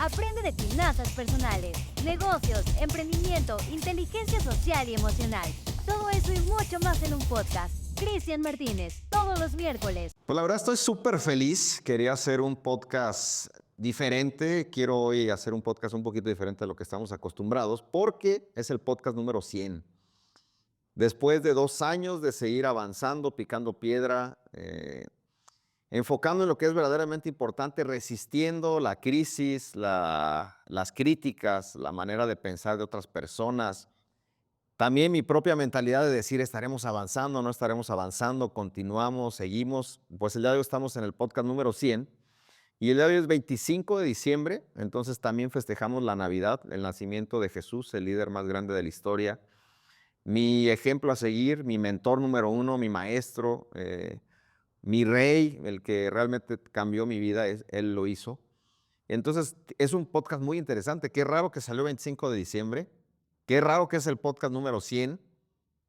Aprende de finanzas personales, negocios, emprendimiento, inteligencia social y emocional. Todo eso y mucho más en un podcast. Cristian Martínez, todos los miércoles. Pues la verdad estoy súper feliz. Quería hacer un podcast diferente. Quiero hoy hacer un podcast un poquito diferente a lo que estamos acostumbrados porque es el podcast número 100. Después de 2 años de seguir avanzando, picando piedra, enfocando en lo que es verdaderamente importante, resistiendo la crisis, las críticas, la manera de pensar de otras personas. También mi propia mentalidad de decir, estaremos avanzando, no estaremos avanzando, continuamos, seguimos. Pues el día de hoy estamos en el podcast número 100 y el día de hoy es 25 de diciembre, entonces también festejamos la Navidad, el nacimiento de Jesús, el líder más grande de la historia. Mi ejemplo a seguir, mi mentor número 1, mi maestro, mi rey, el que realmente cambió mi vida, él lo hizo. Entonces es un podcast muy interesante. Qué raro que salió 25 de diciembre. Qué raro que es el podcast número 100.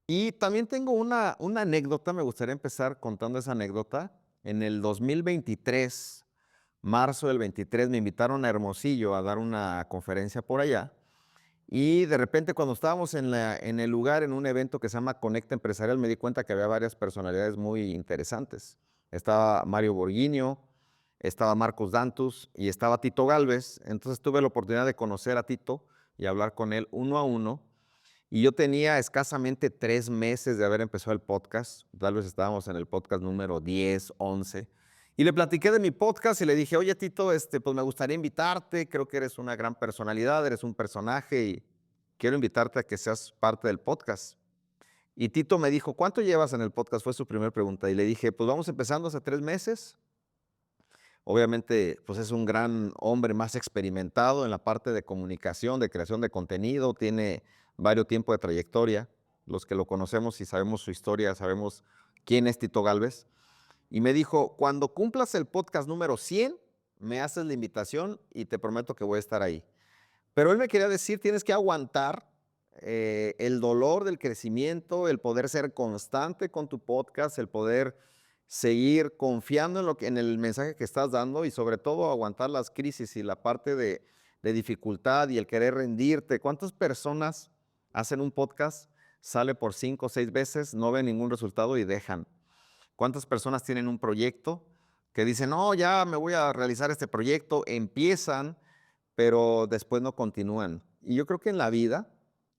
Y también tengo una anécdota, me gustaría empezar contando esa anécdota. En el 2023, marzo del 23, me invitaron a Hermosillo a dar una conferencia por allá. Y de repente cuando estábamos en el lugar, en un evento que se llama Conecta Empresarial, me di cuenta que había varias personalidades muy interesantes. Estaba Mario Borguiño, estaba Marcos Dantus y estaba Tito Gálvez. Entonces tuve la oportunidad de conocer a Tito y hablar con él uno a uno. Y yo tenía escasamente 3 meses de haber empezado el podcast. Tal vez estábamos en el podcast número 10, 11. Y le platiqué de mi podcast y le dije, oye Tito, pues me gustaría invitarte. Creo que eres una gran personalidad, eres un personaje y quiero invitarte a que seas parte del podcast. Y Tito me dijo, ¿cuánto llevas en el podcast? Fue su primera pregunta. Y le dije, pues vamos empezando hace 3 meses. Obviamente, pues es un gran hombre más experimentado en la parte de comunicación, de creación de contenido, tiene varios tiempos de trayectoria. Los que lo conocemos y sabemos su historia, sabemos quién es Tito Gálvez. Y me dijo, cuando cumplas el podcast número 100, me haces la invitación y te prometo que voy a estar ahí. Pero él me quería decir, tienes que aguantar el dolor del crecimiento, el poder ser constante con tu podcast, el poder seguir confiando en el mensaje que estás dando y sobre todo aguantar las crisis y la parte de dificultad y el querer rendirte. ¿Cuántas personas hacen un podcast, sale por 5 o 6 veces, no ven ningún resultado y dejan? ¿Cuántas personas tienen un proyecto que dicen, no, ya me voy a realizar este proyecto, empiezan, pero después no continúan? Y yo creo que en la vida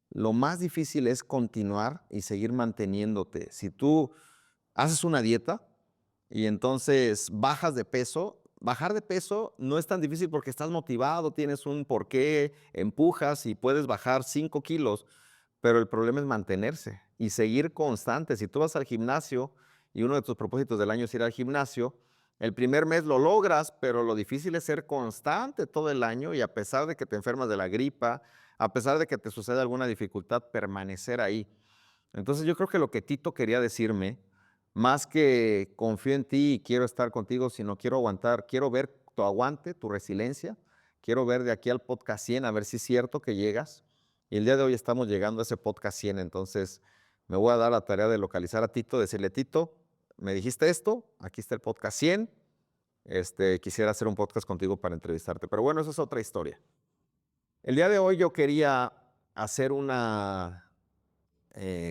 lo más difícil es continuar y seguir manteniéndote. Si tú haces una dieta y entonces bajas de peso, bajar de peso no es tan difícil porque estás motivado, tienes un porqué, empujas y puedes bajar 5 kilos, pero el problema es mantenerse y seguir constante. Si tú vas al gimnasio y uno de tus propósitos del año es ir al gimnasio, el primer mes lo logras, pero lo difícil es ser constante todo el año y a pesar de que te enfermas de la gripa, a pesar de que te suceda alguna dificultad, permanecer ahí. Entonces yo creo que lo que Tito quería decirme, más que confío en ti y quiero estar contigo, sino quiero aguantar, quiero ver tu aguante, tu resiliencia, quiero ver de aquí al podcast 100, a ver si es cierto que llegas. Y el día de hoy estamos llegando a ese podcast 100, entonces me voy a dar la tarea de localizar a Tito, decirle, Tito, me dijiste esto, aquí está el podcast 100, quisiera hacer un podcast contigo para entrevistarte, pero bueno, eso es otra historia. El día de hoy yo quería hacer una,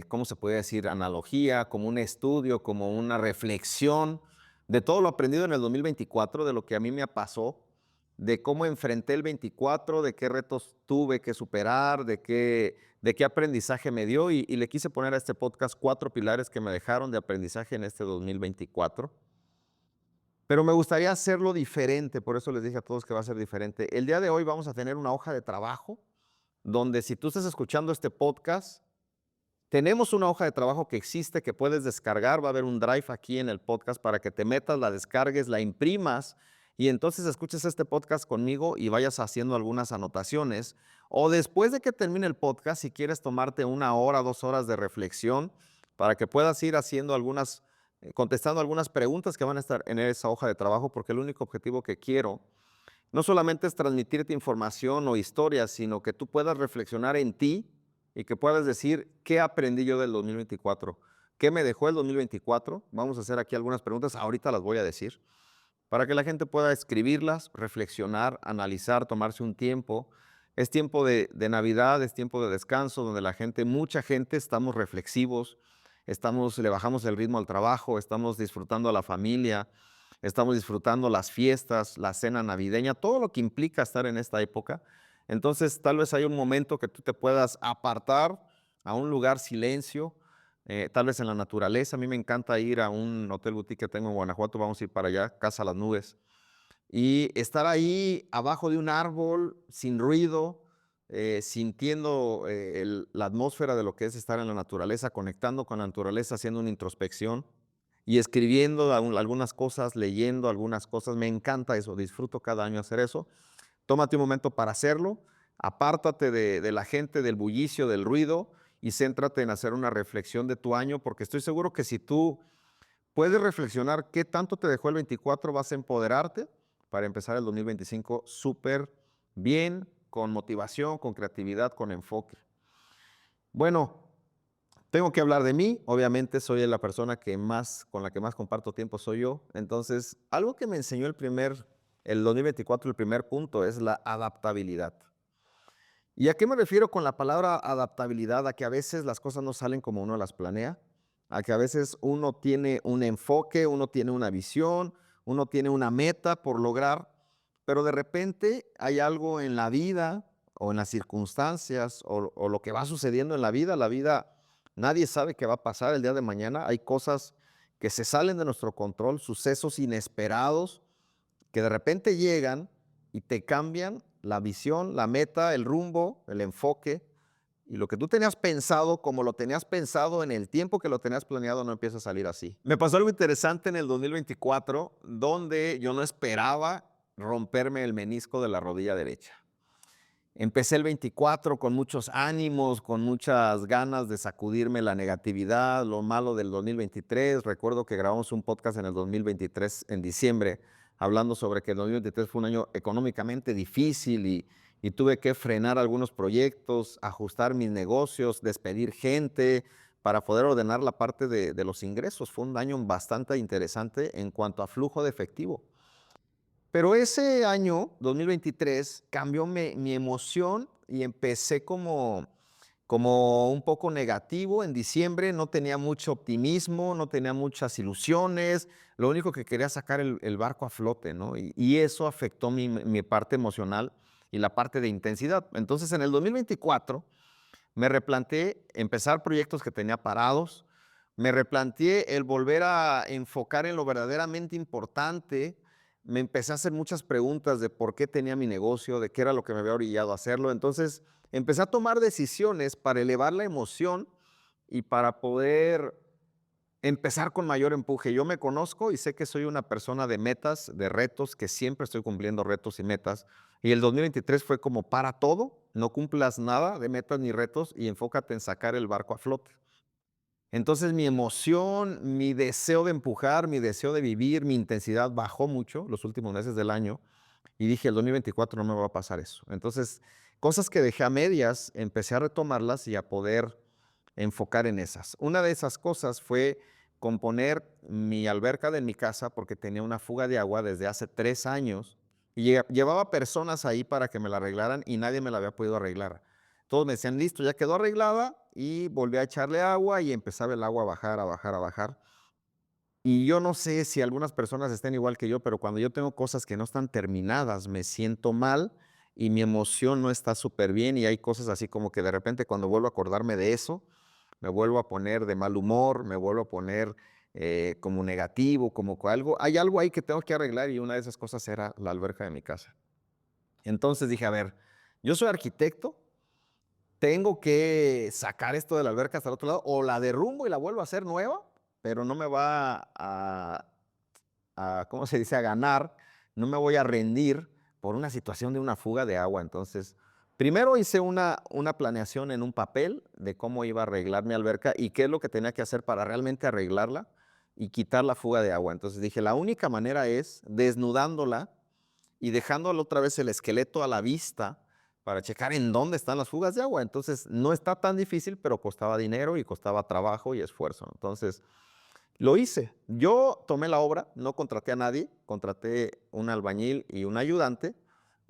¿cómo se puede decir? Analogía, como un estudio, como una reflexión de todo lo aprendido en el 2024, de lo que a mí me pasó, de cómo enfrenté el 24, de qué retos tuve que superar, de qué aprendizaje me dio y le quise poner a este podcast 4 pilares que me dejaron de aprendizaje en este 2024. Pero me gustaría hacerlo diferente, por eso les dije a todos que va a ser diferente. El día de hoy vamos a tener una hoja de trabajo donde si tú estás escuchando este podcast, tenemos una hoja de trabajo que existe, que puedes descargar, va a haber un drive aquí en el podcast para que te metas, la descargues, la imprimas y entonces escuches este podcast conmigo y vayas haciendo algunas anotaciones. O después de que termine el podcast, si quieres tomarte 1 hora, 2 horas de reflexión para que puedas ir haciendo contestando algunas preguntas que van a estar en esa hoja de trabajo, porque el único objetivo que quiero no solamente es transmitirte información o historias, sino que tú puedas reflexionar en ti y que puedas decir, ¿qué aprendí yo del 2024? ¿Qué me dejó el 2024? Vamos a hacer aquí algunas preguntas, ahorita las voy a decir. para que la gente pueda escribirlas, reflexionar, analizar, tomarse un tiempo. Es tiempo de Navidad, es tiempo de descanso, donde la gente, mucha gente, estamos reflexivos, le bajamos el ritmo al trabajo, estamos disfrutando a la familia, estamos disfrutando las fiestas, la cena navideña, todo lo que implica estar en esta época. Entonces, tal vez hay un momento que tú te puedas apartar a un lugar silencio, tal vez en la naturaleza. A mí me encanta ir a un hotel boutique que tengo en Guanajuato, vamos a ir para allá, Casa Las Nubes, y estar ahí abajo de un árbol, sin ruido, sintiendo la atmósfera de lo que es estar en la naturaleza, conectando con la naturaleza, haciendo una introspección y escribiendo algunas cosas, leyendo algunas cosas. Me encanta eso, disfruto cada año hacer eso. Tómate un momento para hacerlo, apártate de la gente, del bullicio, del ruido y céntrate en hacer una reflexión de tu año, porque estoy seguro que si tú puedes reflexionar qué tanto te dejó el 24, vas a empoderarte para empezar el 2025 súper bien, con motivación, con creatividad, con enfoque. Bueno, tengo que hablar de mí. Obviamente soy la persona con la que más comparto tiempo soy yo. Entonces, algo que me enseñó el 2024, el primer punto, es la adaptabilidad. ¿Y a qué me refiero con la palabra adaptabilidad? A que a veces las cosas no salen como uno las planea, a que a veces uno tiene un enfoque, uno tiene una visión, uno tiene una meta por lograr, pero de repente hay algo en la vida o en las circunstancias o lo que va sucediendo en la vida, nadie sabe qué va a pasar el día de mañana. Hay cosas que se salen de nuestro control, sucesos inesperados que de repente llegan y te cambian la visión, la meta, el rumbo, el enfoque, y lo que tú tenías pensado, como lo tenías pensado en el tiempo que lo tenías planeado, no empieza a salir así. Me pasó algo interesante en el 2024, donde yo no esperaba romperme el menisco de la rodilla derecha. Empecé el 24 con muchos ánimos, con muchas ganas de sacudirme la negatividad, lo malo del 2023. Recuerdo que grabamos un podcast en el 2023, en diciembre, hablando sobre que el 2023 fue un año económicamente difícil y tuve que frenar algunos proyectos, ajustar mis negocios, despedir gente para poder ordenar la parte de los ingresos. Fue un año bastante interesante en cuanto a flujo de efectivo. Pero ese año, 2023, cambió mi emoción y empecé como un poco negativo. En diciembre no tenía mucho optimismo, no tenía muchas ilusiones. Lo único que quería sacar el barco a flote, ¿no? Y eso afectó mi parte emocional y la parte de intensidad. Entonces, en el 2024 me replanteé empezar proyectos que tenía parados. Me replanteé el volver a enfocar en lo verdaderamente importante. Me empecé a hacer muchas preguntas de por qué tenía mi negocio, de qué era lo que me había orillado a hacerlo. Entonces, empecé a tomar decisiones para elevar la emoción y para poder empezar con mayor empuje. Yo me conozco y sé que soy una persona de metas, de retos, que siempre estoy cumpliendo retos y metas. Y el 2023 fue como para todo, no cumplas nada de metas ni retos y enfócate en sacar el barco a flote. Entonces mi emoción, mi deseo de empujar, mi deseo de vivir, mi intensidad bajó mucho los últimos meses del año y dije, el 2024 no me va a pasar eso. Entonces, cosas que dejé a medias, empecé a retomarlas y a poder enfocar en esas. Una de esas cosas fue componer mi alberca de mi casa porque tenía una fuga de agua desde hace 3 años y llevaba personas ahí para que me la arreglaran y nadie me la había podido arreglar. Todos me decían, listo, ya quedó arreglada y volví a echarle agua y empezaba el agua a bajar, a bajar, a bajar. Y yo no sé si algunas personas estén igual que yo, pero cuando yo tengo cosas que no están terminadas, me siento mal y mi emoción no está súper bien y hay cosas así como que de repente cuando vuelvo a acordarme de eso, me vuelvo a poner de mal humor, me vuelvo a poner como negativo, como que hay algo ahí que tengo que arreglar y una de esas cosas era la alberca de mi casa. Entonces dije, a ver, yo soy arquitecto, tengo que sacar esto de la alberca hasta el otro lado, o la derrumbo y la vuelvo a hacer nueva, pero no me va ¿cómo se dice?, a ganar, no me voy a rendir por una situación de una fuga de agua. Entonces, primero hice una planeación en un papel de cómo iba a arreglar mi alberca y qué es lo que tenía que hacer para realmente arreglarla y quitar la fuga de agua. Entonces dije, la única manera es desnudándola y dejándola otra vez el esqueleto a la vista para checar en dónde están las fugas de agua. Entonces, no está tan difícil, pero costaba dinero y costaba trabajo y esfuerzo. Entonces, Lo hice. Yo tomé la obra, no contraté a nadie, contraté un albañil y un ayudante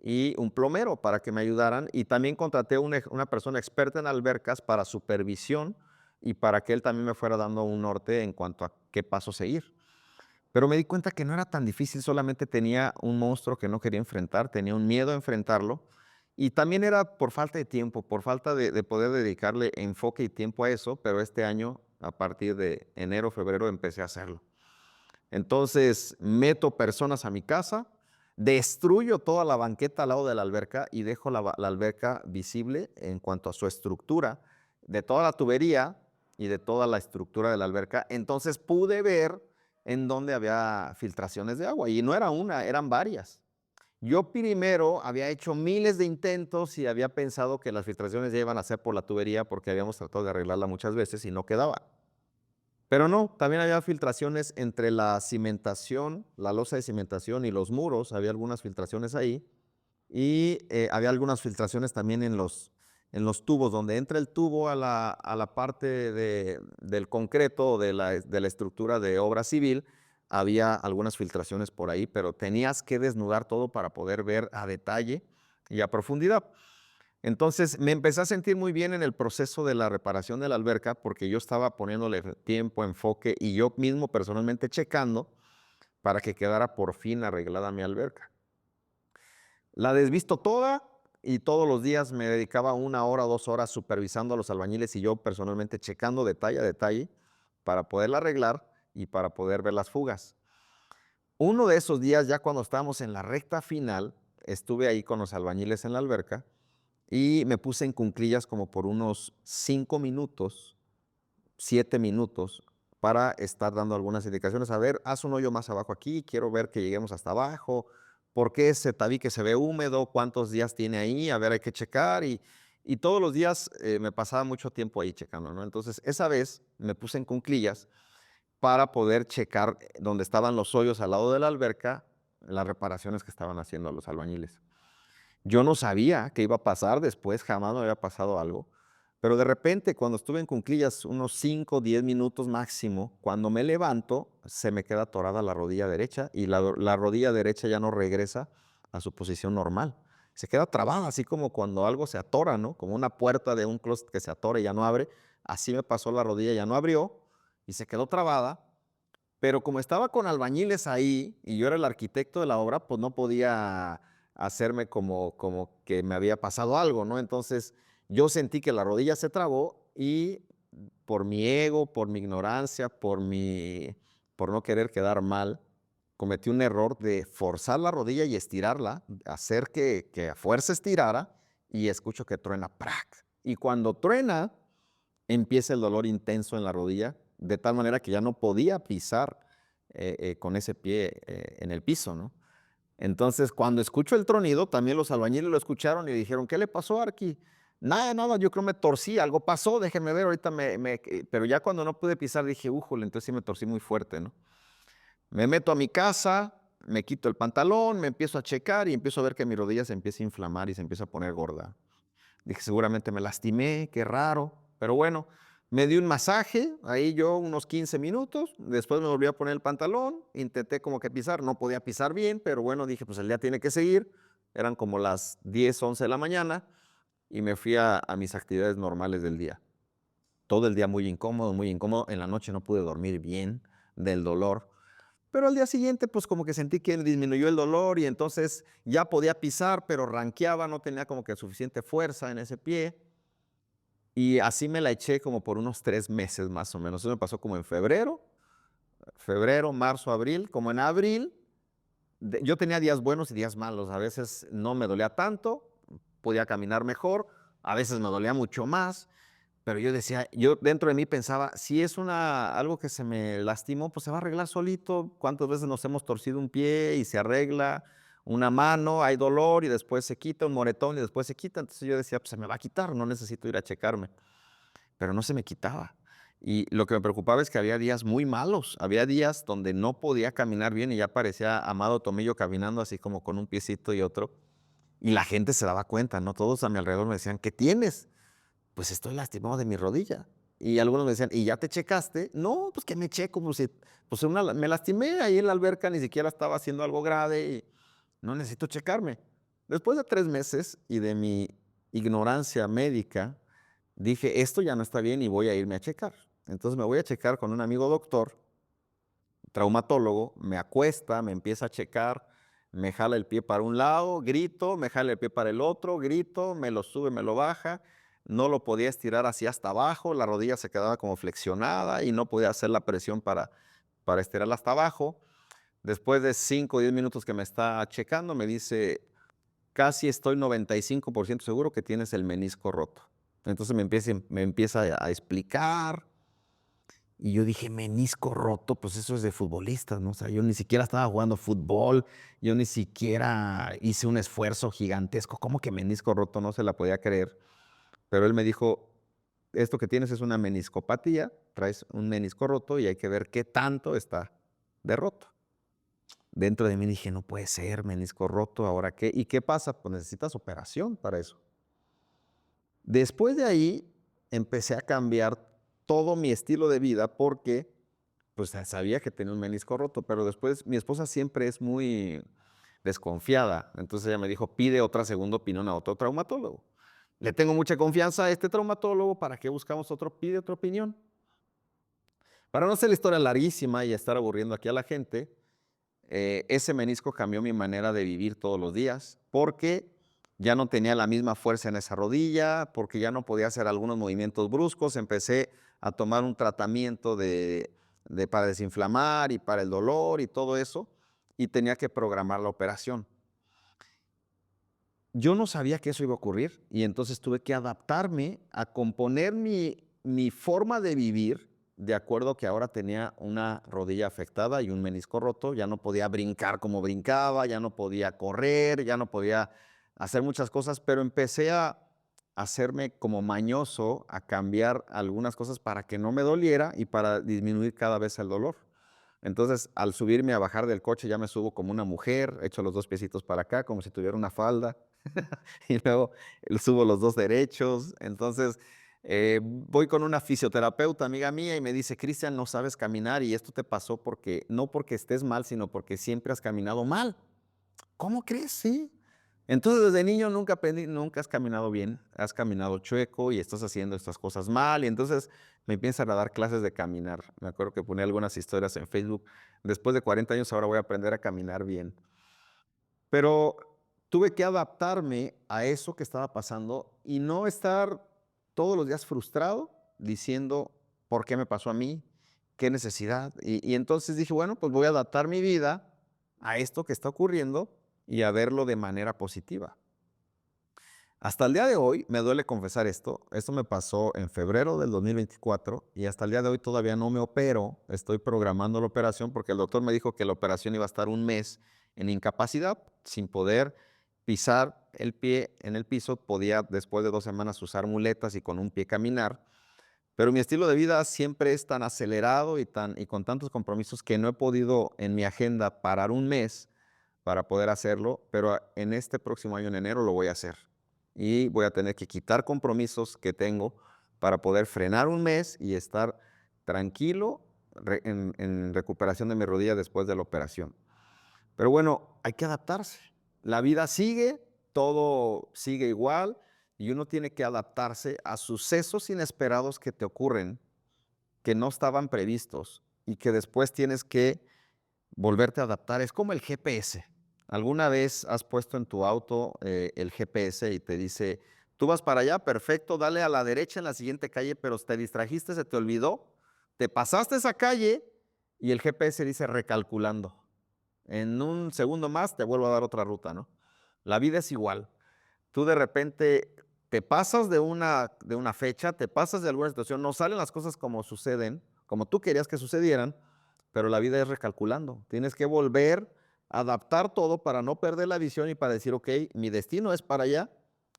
y un plomero para que me ayudaran, y también contraté una persona experta en albercas para supervisión y para que él también me fuera dando un norte en cuanto a qué paso seguir. Pero me di cuenta que no era tan difícil, solamente tenía un monstruo que no quería enfrentar, tenía un miedo a enfrentarlo, y también era por falta de tiempo, por falta de poder dedicarle enfoque y tiempo a eso, pero este año, a partir de enero, febrero, empecé a hacerlo. Entonces, meto personas a mi casa, destruyo toda la banqueta al lado de la alberca y dejo la alberca visible en cuanto a su estructura, de toda la tubería y de toda la estructura de la alberca. Entonces pude ver en dónde había filtraciones de agua, y no era una, eran varias. Yo primero había hecho miles de intentos y había pensado que las filtraciones ya iban a ser por la tubería, porque habíamos tratado de arreglarla muchas veces y no quedaba. Pero no, también había filtraciones entre la cimentación, la losa de cimentación y los muros, había algunas filtraciones ahí, y había algunas filtraciones también en los tubos, donde entra el tubo a la parte del concreto, de la estructura de obra civil. Había algunas filtraciones por ahí, pero tenías que desnudar todo para poder ver a detalle y a profundidad. Entonces me empecé a sentir muy bien en el proceso de la reparación de la alberca, porque yo estaba poniéndole tiempo, enfoque, y yo mismo personalmente checando para que quedara por fin arreglada mi alberca. La desvisto toda, y todos los días me dedicaba 1 hora o 2 horas supervisando a los albañiles y yo personalmente checando detalle a detalle para poderla arreglar y para poder ver las fugas. Uno de esos días, ya cuando estábamos en la recta final, estuve ahí con los albañiles en la alberca y me puse en cuclillas como por unos 5 minutos, 7 minutos, para estar dando algunas indicaciones. A ver, haz un hoyo más abajo aquí, quiero ver que lleguemos hasta abajo. ¿Por qué ese tabique se ve húmedo? ¿Cuántos días tiene ahí? A ver, hay que checar. Y todos los días me pasaba mucho tiempo ahí checando, ¿no? Entonces, esa vez me puse en cuclillas para poder checar donde estaban los hoyos al lado de la alberca, las reparaciones que estaban haciendo los albañiles. Yo no sabía qué iba a pasar después, jamás me había pasado algo, pero de repente, cuando estuve en cuclillas unos 5, 10 minutos máximo, cuando me levanto, se me queda atorada la rodilla derecha, y la rodilla derecha ya no regresa a su posición normal. Se queda trabada, así como cuando algo se atora, ¿no? Como una puerta de un closet que se atora y ya no abre. Así me pasó la rodilla, ya no abrió y se quedó trabada. Pero como estaba con albañiles ahí y yo era el arquitecto de la obra, pues no podía hacerme como que me había pasado algo, ¿no? Entonces yo sentí que la rodilla se trabó, y por mi ego, por mi ignorancia, por no querer quedar mal, cometí un error de forzar la rodilla y estirarla, hacer que a fuerza estirara, y escucho que truena, ¡prac! Y cuando truena, empieza el dolor intenso en la rodilla, de tal manera que ya no podía pisar con ese pie en el piso, ¿no? Entonces, cuando escucho el tronido, también los albañiles lo escucharon y dijeron: ¿qué le pasó, Arqui? Nada, nada, yo creo me torcí, algo pasó, déjenme ver, ahorita pero ya cuando no pude pisar dije: újole, entonces sí me torcí muy fuerte, ¿no? Me meto a mi casa, me quito el pantalón, me empiezo a checar y empiezo a ver que mi rodilla se empieza a inflamar y se empieza a poner gorda. Dije: seguramente me lastimé, qué raro, pero bueno, me di un masaje, ahí yo unos 15 minutos, después me volví a poner el pantalón, intenté como que pisar, no podía pisar bien, pero bueno, dije: pues el día tiene que seguir. Eran como las 10, 11 de la mañana, y me fui a mis actividades normales del día. Todo el día muy incómodo, en la noche no pude dormir bien del dolor, pero al día siguiente pues como que sentí que disminuyó el dolor, y entonces ya podía pisar, pero ranqueaba, no tenía como que suficiente fuerza en ese pie. Y así me la eché como por unos 3 meses más o menos. Eso me pasó como en febrero, marzo, abril. Como en abril, yo tenía días buenos y días malos. A veces no me dolía tanto, podía caminar mejor, a veces me dolía mucho más, pero yo decía, yo dentro de mí pensaba: si es algo que se me lastimó, pues se va a arreglar solito. ¿Cuántas veces nos hemos torcido un pie y se arregla? Una mano, hay dolor y después se quita, un moretón y después se quita. Entonces yo decía: pues se me va a quitar, no necesito ir a checarme. Pero no se me quitaba. Y lo que me preocupaba es que había días muy malos. Había días donde no podía caminar bien y ya parecía Amado Tomillo caminando así como con un piecito y otro. Y la gente se daba cuenta, ¿no? Todos a mi alrededor me decían: ¿qué tienes? Pues estoy lastimado de mi rodilla. Y algunos me decían, ¿y ya te checaste? No, pues que me checo, pues me lastimé ahí en la alberca, ni siquiera estaba haciendo algo grave y no necesito checarme. Después de 3 meses y de mi ignorancia médica, dije, esto ya no está bien y voy a irme a checar. Entonces me voy a checar con un amigo doctor, traumatólogo, me acuesta, me empieza a checar, me jala el pie para un lado, grito, me jala el pie para el otro, grito, me lo sube, me lo baja. No lo podía estirar así hasta abajo, la rodilla se quedaba como flexionada y no podía hacer la presión para estirarla hasta abajo. Después de 5 o 10 minutos que me está checando, me dice, casi estoy 95% seguro que tienes el menisco roto. Entonces me empieza a explicar y yo dije, menisco roto, pues eso es de futbolistas, ¿no? O sea, yo ni siquiera estaba jugando fútbol, yo ni siquiera hice un esfuerzo gigantesco. ¿Cómo que menisco roto? No se la podía creer. Pero él me dijo, esto que tienes es una meniscopatía, traes un menisco roto y hay que ver qué tanto está de roto. Dentro de mí dije, no puede ser, menisco roto, ¿ahora qué? ¿Y qué pasa? Pues necesitas operación para eso. Después de ahí empecé a cambiar todo mi estilo de vida porque pues sabía que tenía un menisco roto, pero después mi esposa siempre es muy desconfiada. Entonces ella me dijo, pide otra segunda opinión a otro traumatólogo. Le tengo mucha confianza a este traumatólogo, ¿para qué buscamos otro? Pide otra opinión. Para no hacer la historia larguísima y estar aburriendo aquí a la gente, ese menisco cambió mi manera de vivir todos los días porque ya no tenía la misma fuerza en esa rodilla, porque ya no podía hacer algunos movimientos bruscos. Empecé a tomar un tratamiento para desinflamar y para el dolor y todo eso, y tenía que programar la operación. Yo no sabía que eso iba a ocurrir y entonces tuve que adaptarme a componer mi forma de vivir de acuerdo a que ahora tenía una rodilla afectada y un menisco roto. Ya no podía brincar como brincaba, ya no podía correr, ya no podía hacer muchas cosas, pero empecé a hacerme como mañoso, a cambiar algunas cosas para que no me doliera y para disminuir cada vez el dolor. Entonces, al subirme a bajar del coche, ya me subo como una mujer, echo los 2 piecitos para acá, como si tuviera una falda, y luego subo los 2 derechos. Entonces, voy con una fisioterapeuta, amiga mía, y me dice, Cristian, no sabes caminar y esto te pasó no porque estés mal, sino porque siempre has caminado mal. ¿Cómo crees? Sí. Entonces, desde niño nunca aprendí, nunca has caminado bien, has caminado chueco y estás haciendo estas cosas mal. Y entonces me empiezan a dar clases de caminar. Me acuerdo que ponía algunas historias en Facebook. Después de 40 años ahora voy a aprender a caminar bien. Pero tuve que adaptarme a eso que estaba pasando y no estar todos los días frustrado diciendo, ¿por qué me pasó a mí? ¿Qué necesidad? Y entonces dije, bueno, pues voy a adaptar mi vida a esto que está ocurriendo y a verlo de manera positiva. Hasta el día de hoy, me duele confesar esto me pasó en febrero del 2024 y hasta el día de hoy todavía no me opero, estoy programando la operación porque el doctor me dijo que la operación iba a estar un mes en incapacidad, sin poder pisar el pie en el piso, podía después de 2 semanas usar muletas y con un pie caminar, pero mi estilo de vida siempre es tan acelerado y con tantos compromisos que no he podido en mi agenda parar un mes para poder hacerlo, pero en este próximo año, en enero, lo voy a hacer. Y voy a tener que quitar compromisos que tengo para poder frenar un mes y estar tranquilo en recuperación de mi rodilla después de la operación. Pero bueno, hay que adaptarse. La vida sigue, todo sigue igual y uno tiene que adaptarse a sucesos inesperados que te ocurren, que no estaban previstos y que después tienes que volverte a adaptar. Es como el GPS. ¿Alguna vez has puesto en tu auto el GPS y te dice, tú vas para allá, perfecto, dale a la derecha en la siguiente calle, pero te distrajiste, se te olvidó, te pasaste esa calle y el GPS dice recalculando? En un segundo más te vuelvo a dar otra ruta, ¿no? La vida es igual. Tú de repente te pasas de una fecha, te pasas de alguna situación, no salen las cosas como suceden, como tú querías que sucedieran, pero la vida es recalculando. Tienes que volver a adaptar todo para no perder la visión y para decir, ok, mi destino es para allá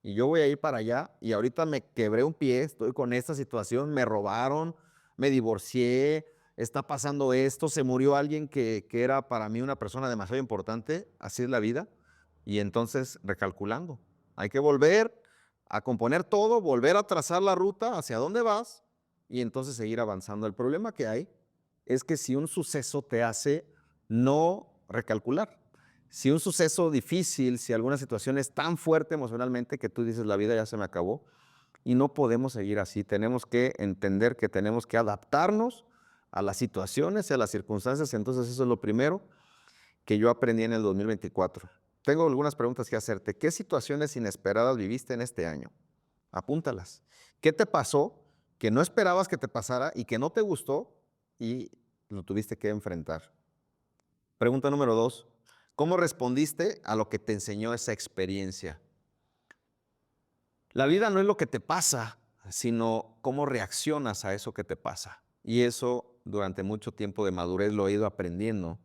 y yo voy a ir para allá y ahorita me quebré un pie, estoy con esta situación, me robaron, me divorcié, está pasando esto, se murió alguien que era para mí una persona demasiado importante, así es la vida, y entonces recalculando. Hay que volver a componer todo, volver a trazar la ruta hacia dónde vas y entonces seguir avanzando. El problema que hay es que si un suceso te hace no recalcular, si un suceso difícil, si alguna situación es tan fuerte emocionalmente que tú dices la vida ya se me acabó y no podemos seguir así, tenemos que entender que tenemos que adaptarnos a las situaciones y a las circunstancias, entonces eso es lo primero que yo aprendí en el 2024. Tengo algunas preguntas que hacerte. ¿Qué situaciones inesperadas viviste en este año? Apúntalas. ¿Qué te pasó que no esperabas que te pasara y que no te gustó y lo tuviste que enfrentar? Pregunta número 2. ¿Cómo respondiste a lo que te enseñó esa experiencia? La vida no es lo que te pasa, sino cómo reaccionas a eso que te pasa. Y eso durante mucho tiempo de madurez lo he ido aprendiendo.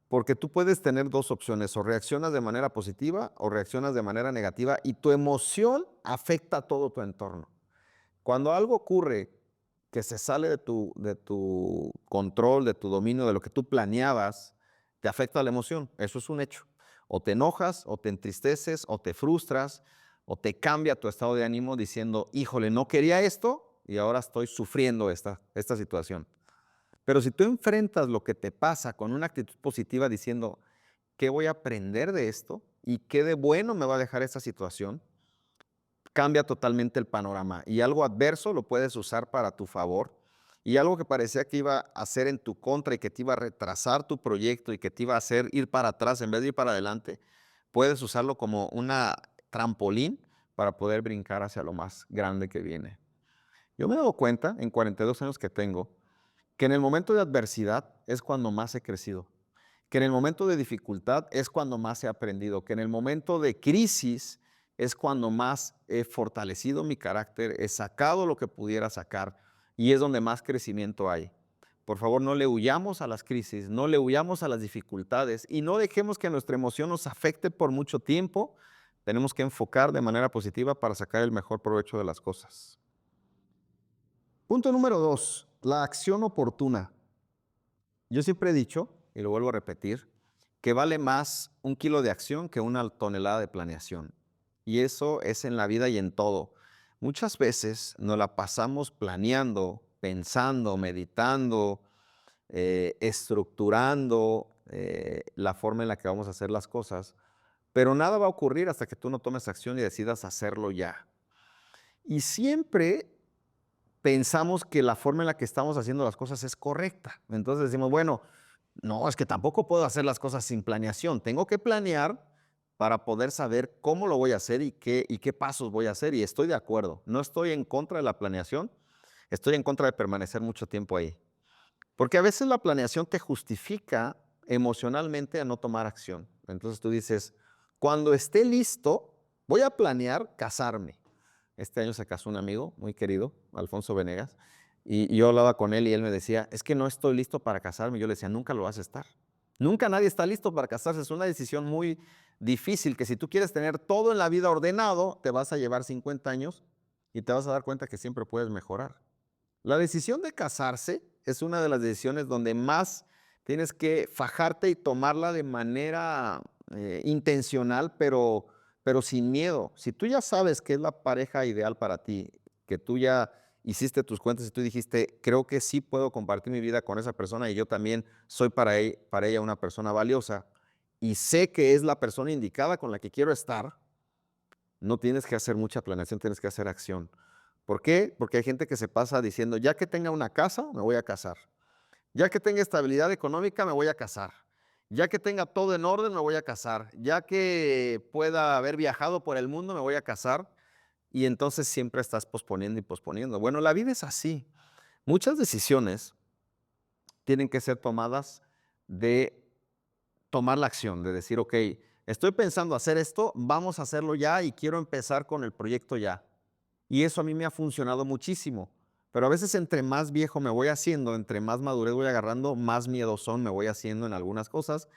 Porque tú puedes tener dos opciones, o reaccionas de manera positiva o reaccionas de manera negativa y tu emoción afecta a todo tu entorno. Cuando algo ocurre que se sale de tu control, de tu dominio, de lo que tú planeabas, te afecta la emoción. Eso es un hecho. O te enojas, o te entristeces, o te frustras, o te cambia tu estado de ánimo diciendo, híjole, no quería esto y ahora estoy sufriendo esta situación. Pero si tú enfrentas lo que te pasa con una actitud positiva diciendo, ¿qué voy a aprender de esto? ¿Y qué de bueno me va a dejar esta situación? Cambia totalmente el panorama. Y algo adverso lo puedes usar para tu favor. Y algo que parecía que iba a ser en tu contra y que te iba a retrasar tu proyecto y que te iba a hacer ir para atrás en vez de ir para adelante, puedes usarlo como una trampolín para poder brincar hacia lo más grande que viene. Yo me he dado cuenta en 42 años que tengo que en el momento de adversidad es cuando más he crecido, que en el momento de dificultad es cuando más he aprendido, que en el momento de crisis es cuando más he fortalecido mi carácter, he sacado lo que pudiera sacar y es donde más crecimiento hay. Por favor, no le huyamos a las crisis, no le huyamos a las dificultades y no dejemos que nuestra emoción nos afecte por mucho tiempo. Tenemos que enfocar de manera positiva para sacar el mejor provecho de las cosas. Punto número 2, la acción oportuna. Yo siempre he dicho, y lo vuelvo a repetir, que vale más un kilo de acción que una tonelada de planeación. Y eso es en la vida y en todo. Muchas veces nos la pasamos planeando, pensando, meditando, estructurando la forma en la que vamos a hacer las cosas, pero nada va a ocurrir hasta que tú no tomes acción y decidas hacerlo ya. Y siempre pensamos que la forma en la que estamos haciendo las cosas es correcta. Entonces decimos, bueno, no, es que tampoco puedo hacer las cosas sin planeación. Tengo que planear para poder saber cómo lo voy a hacer y qué pasos voy a hacer. Y estoy de acuerdo. No estoy en contra de la planeación, estoy en contra de permanecer mucho tiempo ahí. Porque a veces la planeación te justifica emocionalmente a no tomar acción. Entonces tú dices, cuando esté listo, voy a planear casarme. Este año se casó un amigo muy querido, Alfonso Venegas, y yo hablaba con él y él me decía, es que no estoy listo para casarme. Yo le decía, nunca lo vas a estar. Nunca nadie está listo para casarse. Es una decisión muy difícil que si tú quieres tener todo en la vida ordenado, te vas a llevar 50 años y te vas a dar cuenta que siempre puedes mejorar. La decisión de casarse es una de las decisiones donde más tienes que fajarte y tomarla de manera intencional, pero sin miedo. Si tú ya sabes que es la pareja ideal para ti, que tú ya hiciste tus cuentas y tú dijiste, creo que sí puedo compartir mi vida con esa persona y yo también soy para ella una persona valiosa y sé que es la persona indicada con la que quiero estar, no tienes que hacer mucha planeación, tienes que hacer acción. ¿Por qué? Porque hay gente que se pasa diciendo, ya que tenga una casa, me voy a casar. Ya que tenga estabilidad económica, me voy a casar. Ya que tenga todo en orden, me voy a casar. Ya que pueda haber viajado por el mundo, me voy a casar. Y entonces siempre estás posponiendo y posponiendo. Bueno, la vida es así. Muchas decisiones tienen que ser tomadas de tomar la acción, de decir, ok, estoy pensando hacer esto, vamos a hacerlo ya y quiero empezar con el proyecto ya. Y eso a mí me ha funcionado muchísimo. Pero a veces entre más viejo me voy haciendo, entre más madurez voy agarrando, más miedosón me voy haciendo en algunas cosas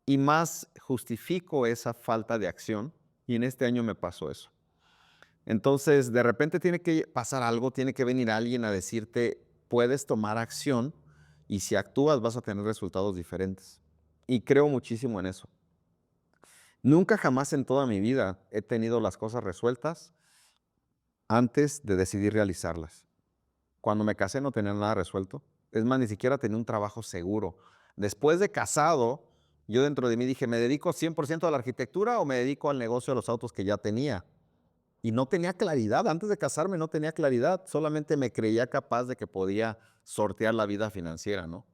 y más justifico esa falta de acción. Y en este año me pasó eso. Entonces, de repente tiene que pasar algo, tiene que venir alguien a decirte, puedes tomar acción y si actúas vas a tener resultados diferentes. Y creo muchísimo en eso. Nunca jamás en toda mi vida he tenido las cosas resueltas antes de decidir realizarlas. Cuando me casé no tenía nada resuelto. Es más, ni siquiera tenía un trabajo seguro. Después de casado, yo dentro de mí dije, ¿me dedico 100% a la arquitectura o me dedico al negocio de los autos que ya tenía? Y no tenía claridad, antes de casarme no tenía claridad, solamente me creía capaz de que podía sortear la vida financiera, ¿no?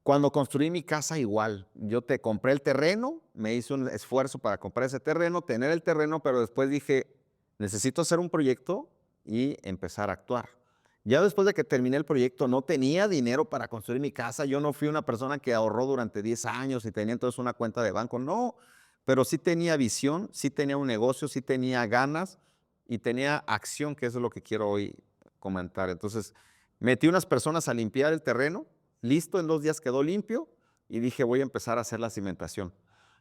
Cuando construí mi casa igual, yo te compré el terreno, me hice un esfuerzo para comprar ese terreno, tener el terreno, pero después dije, necesito hacer un proyecto y empezar a actuar. Ya después de que terminé el proyecto, no tenía dinero para construir mi casa. Yo no fui una persona que ahorró durante 10 años y tenía entonces una cuenta de banco, no, pero sí tenía visión, sí tenía un negocio, sí tenía ganas y tenía acción, que eso es lo que quiero hoy comentar. Entonces, metí unas personas a limpiar el terreno, listo, en 2 días quedó limpio y dije, voy a empezar a hacer la cimentación.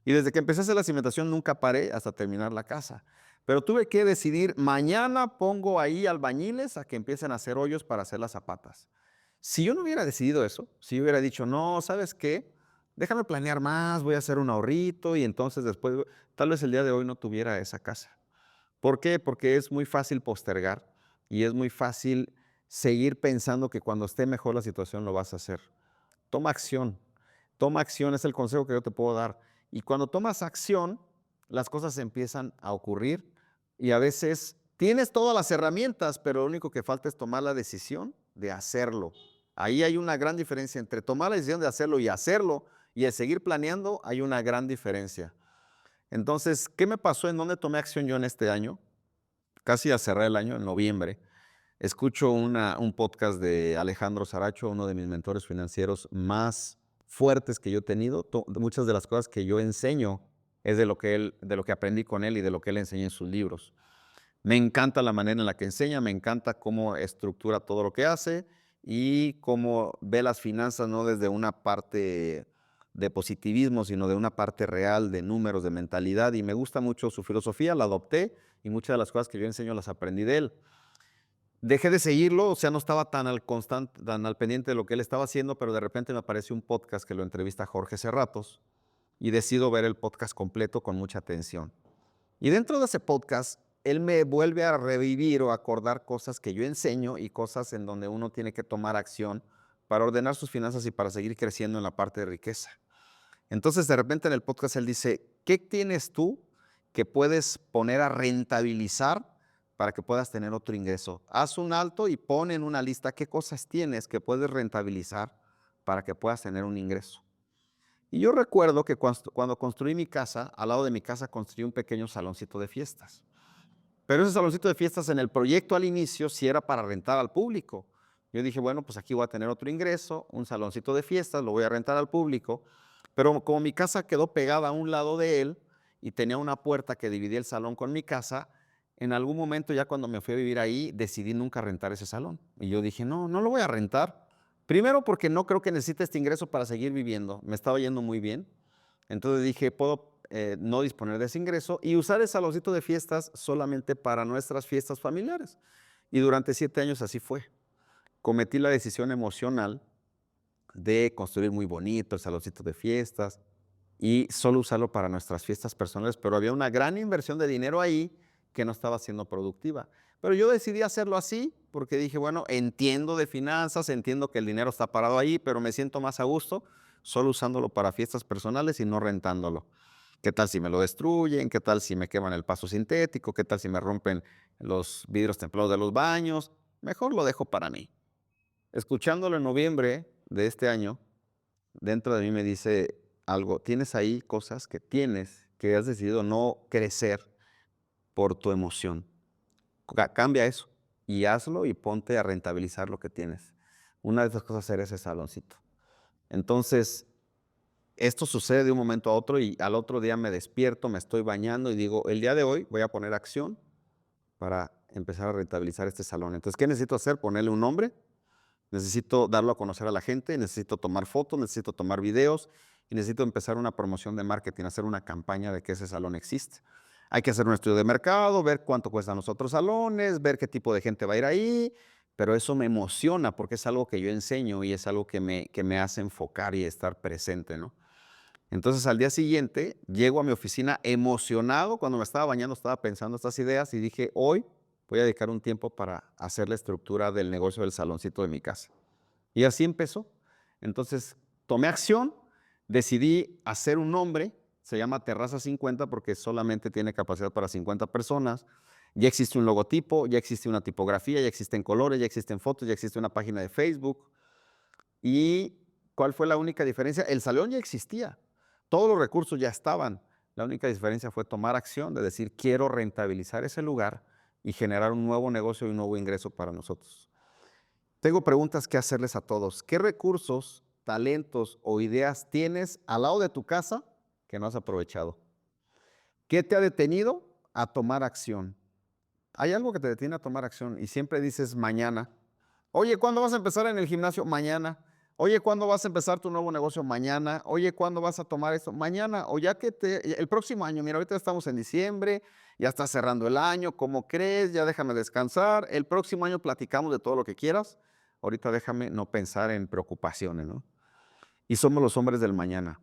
Y desde que empecé a hacer la cimentación nunca paré hasta terminar la casa. Pero tuve que decidir, mañana pongo ahí albañiles a que empiecen a hacer hoyos para hacer las zapatas. Si yo no hubiera decidido eso, si yo hubiera dicho, no, ¿sabes qué? Déjame planear más, voy a hacer un ahorrito y entonces después, tal vez el día de hoy no tuviera esa casa. ¿Por qué? Porque es muy fácil postergar y es muy fácil seguir pensando que cuando esté mejor la situación lo vas a hacer. Toma acción. Toma acción es el consejo que yo te puedo dar. Y cuando tomas acción, las cosas empiezan a ocurrir y a veces tienes todas las herramientas, pero lo único que falta es tomar la decisión de hacerlo. Ahí hay una gran diferencia entre tomar la decisión de hacerlo y el seguir planeando, hay una gran diferencia. Entonces, ¿qué me pasó? ¿En dónde tomé acción yo en este año? Casi a cerrar el año, en noviembre. Escucho un podcast de Alejandro Saracho, uno de mis mentores financieros más fuertes que yo he tenido. Muchas de las cosas que yo enseño es de lo que aprendí con él y de lo que él enseña en sus libros. Me encanta la manera en la que enseña, me encanta cómo estructura todo lo que hace y cómo ve las finanzas no desde una parte de positivismo, sino de una parte real, de números, de mentalidad. Y me gusta mucho su filosofía, la adopté y muchas de las cosas que yo enseño las aprendí de él. Dejé de seguirlo, o sea, no estaba tan al pendiente de lo que él estaba haciendo, pero de repente me apareció un podcast que lo entrevista Jorge Serratos y decido ver el podcast completo con mucha atención. Y dentro de ese podcast, él me vuelve a revivir o acordar cosas que yo enseño y cosas en donde uno tiene que tomar acción para ordenar sus finanzas y para seguir creciendo en la parte de riqueza. Entonces, de repente en el podcast él dice, ¿qué tienes tú que puedes poner a rentabilizar para que puedas tener otro ingreso? Haz un alto y pon en una lista qué cosas tienes que puedes rentabilizar para que puedas tener un ingreso. Y yo recuerdo que cuando construí mi casa, al lado de mi casa construí un pequeño saloncito de fiestas. Pero ese saloncito de fiestas en el proyecto al inicio sí era para rentar al público. Yo dije, bueno, pues aquí voy a tener otro ingreso, un saloncito de fiestas, lo voy a rentar al público. Pero como mi casa quedó pegada a un lado de él y tenía una puerta que dividía el salón con mi casa, en algún momento ya cuando me fui a vivir ahí, decidí nunca rentar ese salón. Y yo dije, no, no lo voy a rentar. Primero porque no creo que necesite este ingreso para seguir viviendo. Me estaba yendo muy bien. Entonces dije, puedo no disponer de ese ingreso y usar el saloncito de fiestas solamente para nuestras fiestas familiares. Y durante 7 años así fue. Cometí la decisión emocional de construir muy bonito el saloncito de fiestas y solo usarlo para nuestras fiestas personales, pero había una gran inversión de dinero ahí que no estaba siendo productiva. Pero yo decidí hacerlo así porque dije, bueno, entiendo de finanzas, entiendo que el dinero está parado ahí, pero me siento más a gusto solo usándolo para fiestas personales y no rentándolo. ¿Qué tal si me lo destruyen? ¿Qué tal si me queman el paso sintético? ¿Qué tal si me rompen los vidrios templados de los baños? Mejor lo dejo para mí. Escuchándolo en noviembre de este año, dentro de mí me dice algo, tienes ahí cosas que has decidido no crecer por tu emoción. Cambia eso y hazlo y ponte a rentabilizar lo que tienes. Una de esas cosas era ese saloncito. Entonces, esto sucede de un momento a otro y al otro día me despierto, me estoy bañando y digo, el día de hoy voy a poner acción para empezar a rentabilizar este salón. Entonces, ¿qué necesito hacer? Ponerle un nombre. Necesito darlo a conocer a la gente, necesito tomar fotos, necesito tomar videos y necesito empezar una promoción de marketing, hacer una campaña de que ese salón existe. Hay que hacer un estudio de mercado, ver cuánto cuestan los otros salones, ver qué tipo de gente va a ir ahí, pero eso me emociona porque es algo que yo enseño y es algo que me hace enfocar y estar presente, ¿no? Entonces al día siguiente llego a mi oficina emocionado, cuando me estaba bañando estaba pensando estas ideas y dije, hoy voy a dedicar un tiempo para hacer la estructura del negocio del saloncito de mi casa. Y así empezó. Entonces, tomé acción, decidí hacer un nombre, se llama Terraza 50 porque solamente tiene capacidad para 50 personas. Ya existe un logotipo, ya existe una tipografía, ya existen colores, ya existen fotos, ya existe una página de Facebook. ¿Y cuál fue la única diferencia? El salón ya existía, todos los recursos ya estaban. La única diferencia fue tomar acción, de decir, quiero rentabilizar ese lugar y generar un nuevo negocio y un nuevo ingreso para nosotros. Tengo preguntas que hacerles a todos. ¿Qué recursos, talentos o ideas tienes al lado de tu casa que no has aprovechado? ¿Qué te ha detenido a tomar acción? Hay algo que te detiene a tomar acción y siempre dices mañana. Oye, ¿cuándo vas a empezar en el gimnasio? Mañana. Oye, ¿cuándo vas a empezar tu nuevo negocio? Mañana. Oye, ¿cuándo vas a tomar esto? Mañana. O ya que el próximo año, mira, ahorita estamos en diciembre, ya está cerrando el año, ¿cómo crees? Ya déjame descansar. El próximo año platicamos de todo lo que quieras. Ahorita déjame no pensar en preocupaciones, ¿no? Y somos los hombres del mañana.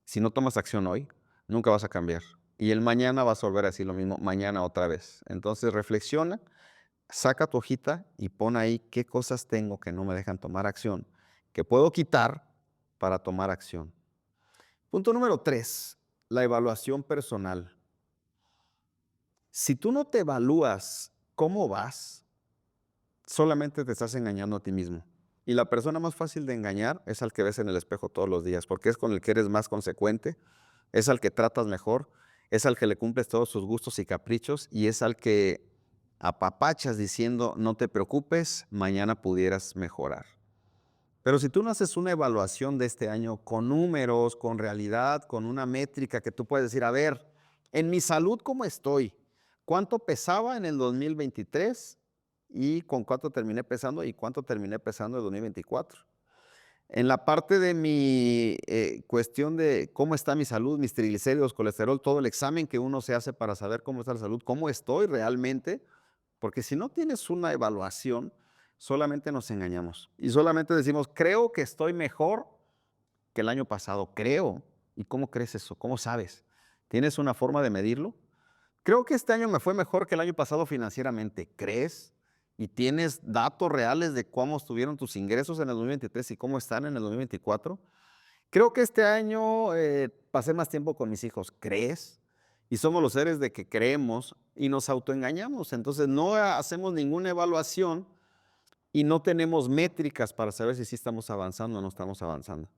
Si no tomas acción hoy, nunca vas a cambiar. Y el mañana vas a volver a decir lo mismo, mañana otra vez. Entonces reflexiona, saca tu hojita y pon ahí qué cosas tengo que no me dejan tomar acción, que puedo quitar para tomar acción. Punto número 3, la evaluación personal. Si tú no te evalúas cómo vas, solamente te estás engañando a ti mismo. Y la persona más fácil de engañar es al que ves en el espejo todos los días, porque es con el que eres más consecuente, es al que tratas mejor, es al que le cumples todos sus gustos y caprichos y es al que apapachas diciendo, no te preocupes, mañana pudieras mejorar. Pero si tú no haces una evaluación de este año con números, con realidad, con una métrica que tú puedes decir, a ver, en mi salud, ¿cómo estoy? ¿Cuánto pesaba en el 2023? ¿Y con cuánto terminé pesando? ¿Y cuánto terminé pesando en 2024? En la parte de mi cuestión de cómo está mi salud, mis triglicéridos, colesterol, todo el examen que uno se hace para saber cómo está la salud, cómo estoy realmente, porque si no tienes una evaluación, solamente nos engañamos y solamente decimos, creo que estoy mejor que el año pasado, creo. ¿Y cómo crees eso? ¿Cómo sabes? ¿Tienes una forma de medirlo? Creo que este año me fue mejor que el año pasado financieramente, ¿crees? ¿Y tienes datos reales de cómo estuvieron tus ingresos en el 2023 y cómo están en el 2024? Creo que este año pasé más tiempo con mis hijos, ¿crees? Y somos los seres de que creemos y nos autoengañamos. Entonces no hacemos ninguna evaluación y no tenemos métricas para saber si sí estamos avanzando o no estamos avanzando.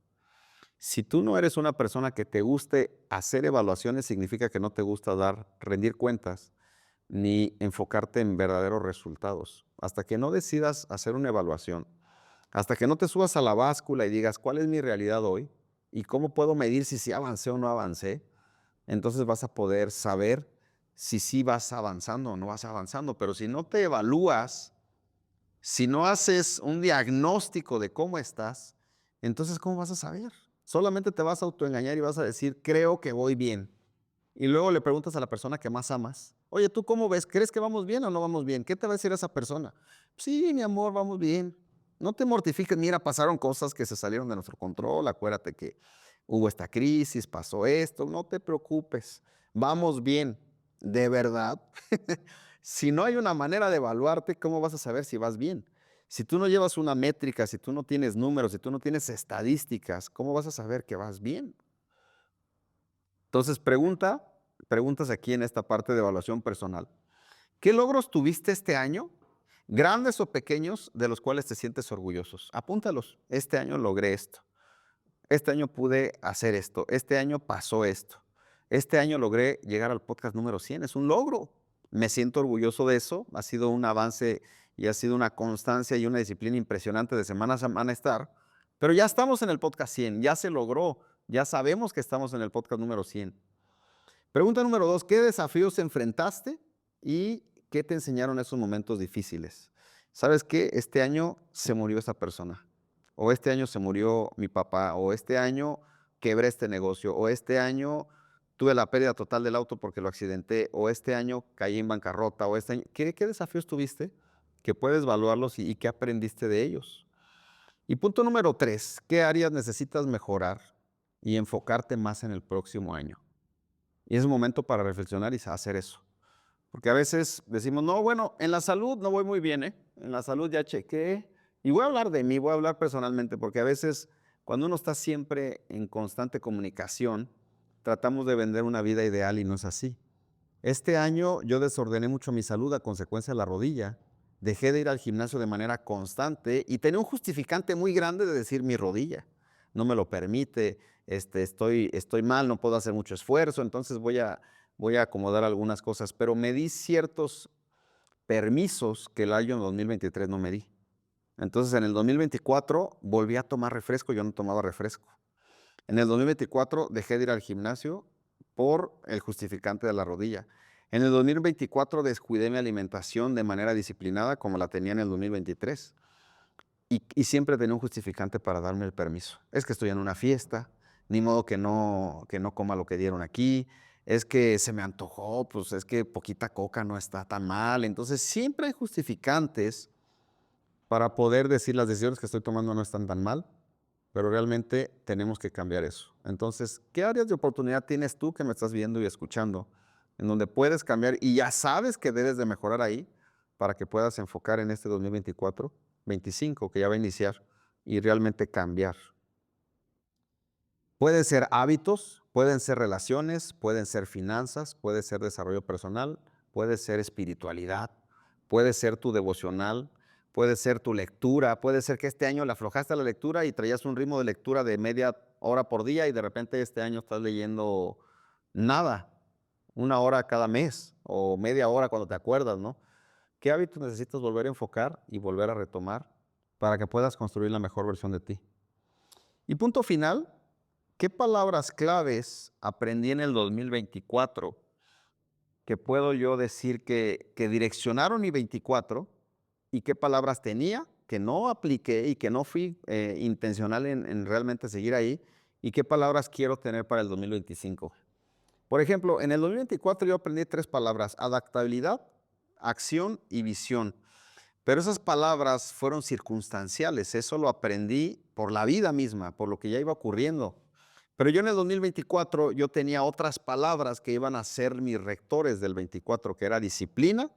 Si tú no eres una persona que te guste hacer evaluaciones, significa que no te gusta rendir cuentas ni enfocarte en verdaderos resultados. Hasta que no decidas hacer una evaluación, hasta que no te subas a la báscula y digas, ¿cuál es mi realidad hoy? ¿Y cómo puedo medir si sí avancé o no avancé? Entonces vas a poder saber si sí vas avanzando o no vas avanzando. Pero si no te evalúas, si no haces un diagnóstico de cómo estás, entonces ¿cómo vas a saber? Solamente te vas a autoengañar y vas a decir, creo que voy bien. Y luego le preguntas a la persona que más amas, oye, ¿tú cómo ves? ¿Crees que vamos bien o no vamos bien? ¿Qué te va a decir esa persona? Sí, mi amor, vamos bien. No te mortifiques, mira, pasaron cosas que se salieron de nuestro control, acuérdate que hubo esta crisis, pasó esto, no te preocupes, vamos bien, de verdad. Si no hay una manera de evaluarte, ¿cómo vas a saber si vas bien? Si tú no llevas una métrica, si tú no tienes números, si tú no tienes estadísticas, ¿cómo vas a saber que vas bien? Entonces preguntas aquí en esta parte de evaluación personal. ¿Qué logros tuviste este año? Grandes o pequeños, de los cuales te sientes orgullosos. Apúntalos. Este año logré esto. Este año pude hacer esto. Este año pasó esto. Este año logré llegar al podcast número 100. Es un logro. Me siento orgulloso de eso. Ha sido un avance y ha sido una constancia y una disciplina impresionante de semana a semana estar. Pero ya estamos en el podcast 100. Ya se logró. Ya sabemos que estamos en el podcast número 100. Pregunta número 2, ¿qué desafíos enfrentaste y qué te enseñaron esos momentos difíciles? ¿Sabes qué? Este año se murió esta persona, o este año se murió mi papá, o este año quebré este negocio, o este año tuve la pérdida total del auto porque lo accidenté, o este año caí en bancarrota, o este año... ¿Qué desafíos tuviste? Que puedes evaluarlos y qué aprendiste de ellos. Y punto número 3, ¿qué áreas necesitas mejorar y enfocarte más en el próximo año? Y es un momento para reflexionar y hacer eso. Porque a veces decimos, no, bueno, en la salud no voy muy bien, ¿eh? En la salud ya chequé. Y voy a hablar de mí, voy a hablar personalmente, porque a veces cuando uno está siempre en constante comunicación, tratamos de vender una vida ideal y no es así. Este año yo desordené mucho mi salud a consecuencia de la rodilla. Dejé de ir al gimnasio de manera constante y tenía un justificante muy grande de decir mi rodilla. No me lo permite, estoy mal, no puedo hacer mucho esfuerzo, entonces voy a acomodar algunas cosas, pero me di ciertos permisos que el año 2023 no me di. Entonces en el 2024 volví a tomar refresco, yo no tomaba refresco. En el 2024 dejé de ir al gimnasio por el justificante de la rodilla. En el 2024 descuidé mi alimentación de manera disciplinada como la tenía en el 2023. Y siempre tenía un justificante para darme el permiso. Es que estoy en una fiesta, ni modo que no coma lo que dieron aquí. Es que se me antojó, pues es que poquita coca no está tan mal. Entonces siempre hay justificantes para poder decir las decisiones que estoy tomando no están tan mal, pero realmente tenemos que cambiar eso. Entonces, ¿qué áreas de oportunidad tienes tú que me estás viendo y escuchando, en donde puedes cambiar y ya sabes que debes de mejorar ahí para que puedas enfocar en este 2024, 25, que ya va a iniciar, y realmente cambiar? Pueden ser hábitos, pueden ser relaciones, pueden ser finanzas, puede ser desarrollo personal, puede ser espiritualidad, puede ser tu devocional, puede ser tu lectura, puede ser que este año le aflojaste a la lectura y traías un ritmo de lectura de media hora por día y de repente este año estás leyendo nada, una hora cada mes o media hora cuando te acuerdas, ¿no? ¿Qué hábitos necesitas volver a enfocar y volver a retomar para que puedas construir la mejor versión de ti? Y punto final, ¿qué palabras claves aprendí en el 2024 que puedo yo decir que direccionaron mi 24 y qué palabras tenía que no apliqué y que no fui intencional en realmente seguir ahí y qué palabras quiero tener para el 2025? Por ejemplo, en el 2024 yo aprendí 3 palabras: adaptabilidad, acción y visión. Pero esas palabras fueron circunstanciales, eso lo aprendí por la vida misma, por lo que ya iba ocurriendo. Pero yo en el 2024 yo tenía otras palabras que iban a ser mis rectores del 24, que era disciplina,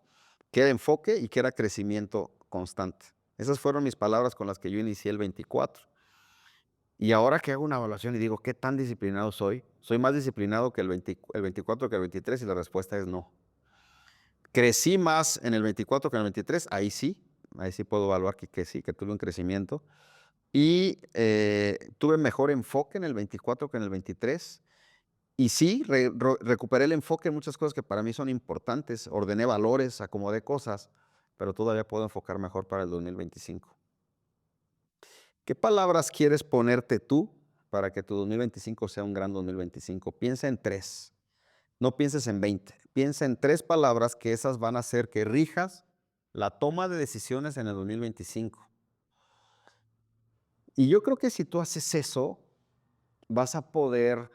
que era enfoque y que era crecimiento constante. Esas fueron mis palabras con las que yo inicié el 24. Y ahora que hago una evaluación y digo, ¿qué tan disciplinado soy? ¿Soy más disciplinado que el 24 que el 23? Y la respuesta es no. ¿Crecí más en el 24 que en el 23? Ahí sí puedo evaluar que sí, que tuve un crecimiento. Y tuve mejor enfoque en el 24 que en el 23. Y sí, recuperé el enfoque en muchas cosas que para mí son importantes. Ordené valores, acomodé cosas, pero todavía puedo enfocar mejor para el 2025. ¿Qué palabras quieres ponerte tú para que tu 2025 sea un gran 2025? Piensa en 3. No pienses en 20. Piensa en 3 palabras que esas van a hacer que rijas la toma de decisiones en el 2025. Y yo creo que si tú haces eso, vas a poder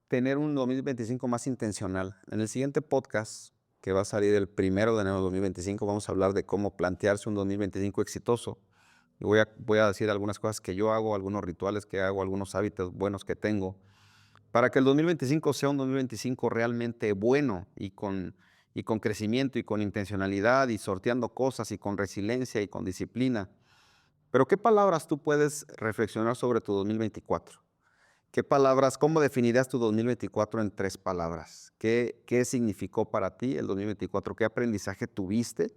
tener un 2025 más intencional. En el siguiente podcast, que va a salir el 1 de enero de 2025, vamos a hablar de cómo plantearse un 2025 exitoso. Y voy a decir algunas cosas que yo hago, algunos rituales que hago, algunos hábitos buenos que tengo, para que el 2025 sea un 2025 realmente bueno y con crecimiento y con intencionalidad y sorteando cosas y con resiliencia y con disciplina. Pero ¿qué palabras tú puedes reflexionar sobre tu 2024? ¿Qué palabras, cómo definirías tu 2024 en 3 palabras? ¿Qué significó para ti el 2024? ¿Qué aprendizaje tuviste?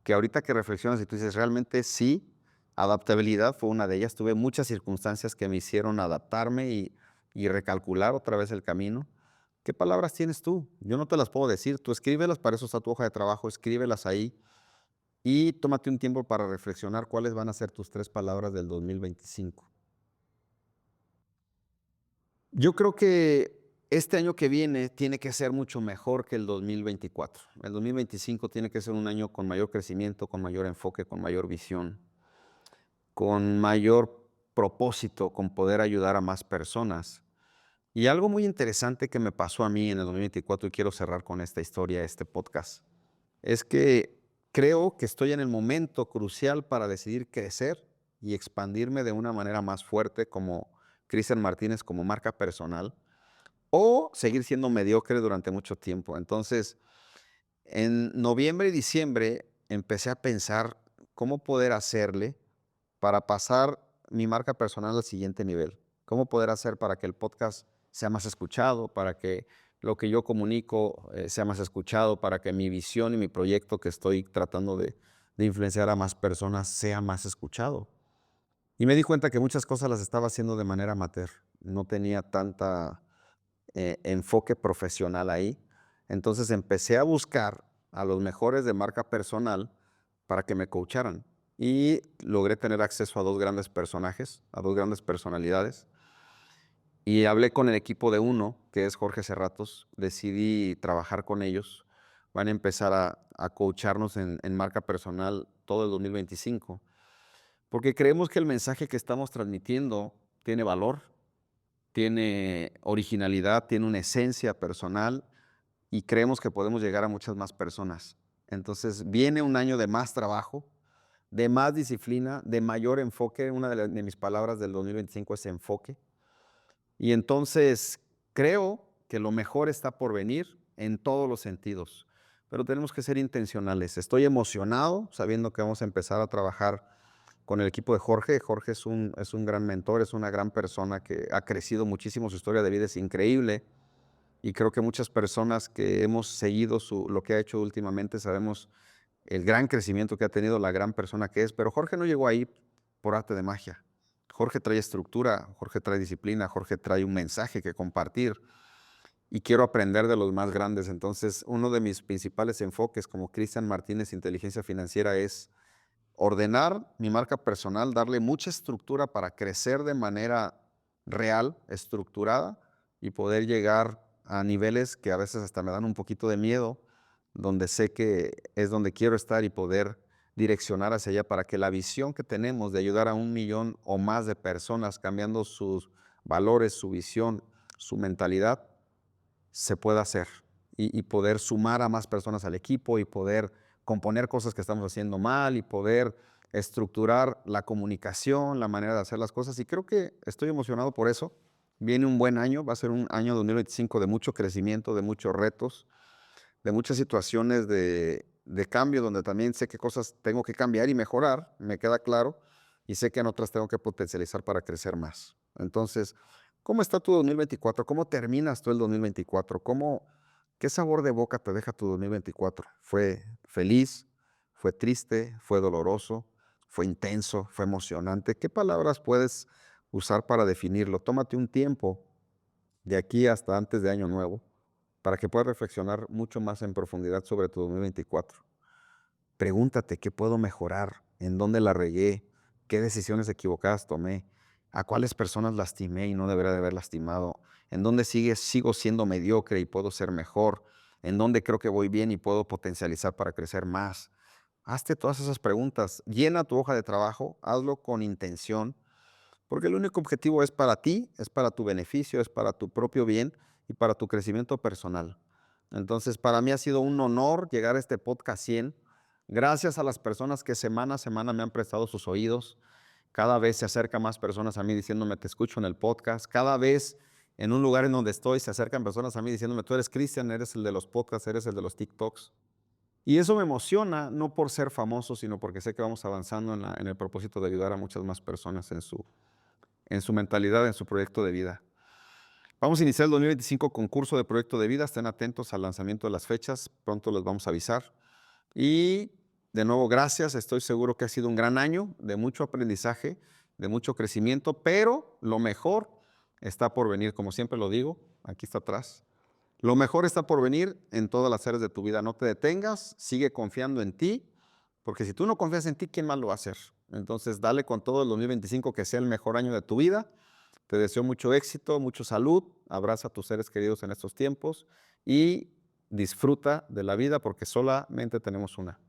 Que ahorita que reflexionas y tú dices, realmente sí, adaptabilidad fue una de ellas. Tuve muchas circunstancias que me hicieron adaptarme y recalcular otra vez el camino. ¿Qué palabras tienes tú? Yo no te las puedo decir. Tú escríbelas, para eso está tu hoja de trabajo, escríbelas ahí y tómate un tiempo para reflexionar cuáles van a ser tus 3 palabras del 2025. Yo creo que este año que viene tiene que ser mucho mejor que el 2024. El 2025 tiene que ser un año con mayor crecimiento, con mayor enfoque, con mayor visión, con mayor propósito, con poder ayudar a más personas. Y algo muy interesante que me pasó a mí en el 2024, y quiero cerrar con esta historia, este podcast, es que creo que estoy en el momento crucial para decidir crecer y expandirme de una manera más fuerte como Cristian Martínez, como marca personal, o seguir siendo mediocre durante mucho tiempo. Entonces, En noviembre y diciembre empecé a pensar cómo poder hacerle para pasar mi marca personal al siguiente nivel. Cómo poder hacer para que el podcast sea más escuchado, para que lo que yo comunico sea más escuchado, para que mi visión y mi proyecto que estoy tratando de influenciar a más personas sea más escuchado. Y me di cuenta que muchas cosas las estaba haciendo de manera amateur. No tenía tanta enfoque profesional ahí. Entonces empecé a buscar a los mejores de marca personal para que me coacharan. Y logré tener acceso a 2 grandes personajes, a 2 grandes personalidades. Y hablé con el equipo de uno, que es Jorge Serratos. Decidí trabajar con ellos. Van a empezar a coacharnos en marca personal todo el 2025. Porque creemos que el mensaje que estamos transmitiendo tiene valor, tiene originalidad, tiene una esencia personal y creemos que podemos llegar a muchas más personas. Entonces viene un año de más trabajo, de más disciplina, de mayor enfoque. Una de mis palabras del 2025 es enfoque. Y entonces creo que lo mejor está por venir en todos los sentidos, pero tenemos que ser intencionales. Estoy emocionado sabiendo que vamos a empezar a trabajar con el equipo de Jorge. Jorge es un gran mentor, es una gran persona que ha crecido muchísimo, su historia de vida es increíble y creo que muchas personas que hemos seguido lo que ha hecho últimamente sabemos el gran crecimiento que ha tenido, la gran persona que es, pero Jorge no llegó ahí por arte de magia. Jorge trae estructura, Jorge trae disciplina, Jorge trae un mensaje que compartir y quiero aprender de los más grandes. Entonces, uno de mis principales enfoques como Cristian Martínez Inteligencia Financiera es ordenar mi marca personal, darle mucha estructura para crecer de manera real, estructurada y poder llegar a niveles que a veces hasta me dan un poquito de miedo, donde sé que es donde quiero estar y poder direccionar hacia allá para que la visión que tenemos de ayudar a 1 millón o más de personas cambiando sus valores, su visión, su mentalidad, se pueda hacer y poder sumar a más personas al equipo y poder componer cosas que estamos haciendo mal y poder estructurar la comunicación, la manera de hacer las cosas. Y creo que estoy emocionado por eso. Viene un buen año, va a ser un año 2025 de mucho crecimiento, de muchos retos, de muchas situaciones de cambio, donde también sé qué cosas tengo que cambiar y mejorar, me queda claro, y sé que en otras tengo que potencializar para crecer más. Entonces, ¿cómo está tu 2024? ¿Cómo terminas tú el 2024? ¿Qué sabor de boca te deja tu 2024? ¿Fue feliz? ¿Fue triste? ¿Fue doloroso? ¿Fue intenso? ¿Fue emocionante? ¿Qué palabras puedes usar para definirlo? Tómate un tiempo de aquí hasta antes de Año Nuevo para que puedas reflexionar mucho más en profundidad sobre tu 2024. Pregúntate qué puedo mejorar, en dónde la regué, qué decisiones equivocadas tomé, a cuáles personas lastimé y no debería de haber lastimado, en dónde sigo siendo mediocre y puedo ser mejor, en dónde creo que voy bien y puedo potencializar para crecer más. Hazte todas esas preguntas, llena tu hoja de trabajo, hazlo con intención, porque el único objetivo es para ti, es para tu beneficio, es para tu propio bien y para tu crecimiento personal. Entonces, para mí ha sido un honor llegar a este podcast 100. Gracias a las personas que semana a semana me han prestado sus oídos. Cada vez se acercan más personas a mí diciéndome, te escucho en el podcast. Cada vez en un lugar en donde estoy se acercan personas a mí diciéndome, tú eres Cristian, eres el de los podcasts, eres el de los TikToks. Y eso me emociona, no por ser famoso, sino porque sé que vamos avanzando en el propósito de ayudar a muchas más personas en su mentalidad, en su proyecto de vida. Vamos a iniciar el 2025 con curso de proyecto de vida. Estén atentos al lanzamiento de las fechas. Pronto les vamos a avisar. Y de nuevo, gracias. Estoy seguro que ha sido un gran año de mucho aprendizaje, de mucho crecimiento, pero lo mejor está por venir. Como siempre lo digo, aquí está atrás. Lo mejor está por venir en todas las áreas de tu vida. No te detengas, sigue confiando en ti, porque si tú no confías en ti, ¿quién más lo va a hacer? Entonces, dale con todo el 2025 que sea el mejor año de tu vida. Te deseo mucho éxito, mucha salud, abraza a tus seres queridos en estos tiempos y disfruta de la vida porque solamente tenemos una.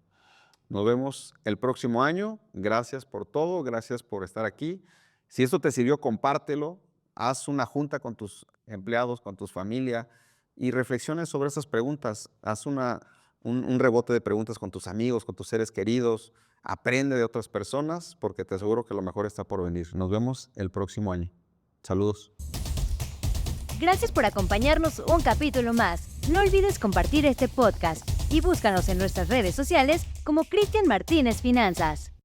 Nos vemos el próximo año. Gracias por todo, gracias por estar aquí. Si esto te sirvió, compártelo, haz una junta con tus empleados, con tu familia y reflexiones sobre esas preguntas. Haz un rebote de preguntas con tus amigos, con tus seres queridos. Aprende de otras personas porque te aseguro que lo mejor está por venir. Nos vemos el próximo año. Saludos. Gracias por acompañarnos un capítulo más. No olvides compartir este podcast. y búscanos en nuestras redes sociales como Cristian Martínez Finanzas.